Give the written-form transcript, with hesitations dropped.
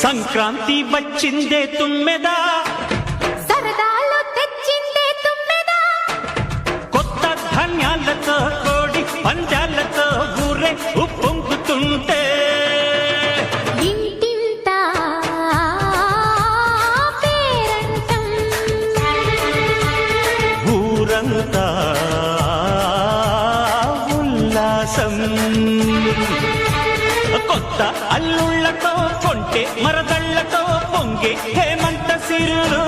సంక్రాంతి వచ్చిందే తుమ్మెదా, సరదాలు తెచ్చిందే తుమ్మెదా, కొత్త ధాన్యాలతో కోడి పందాలతో ఊరే ఉప్పొంగుతుంటే ఇంటింటా పేరంటం, ఊరంతా ఉల్లాసం. కొత్త అల్లుళ్లతో కొంటే మరదళ్లతో పొంగే హేమంత సిరులు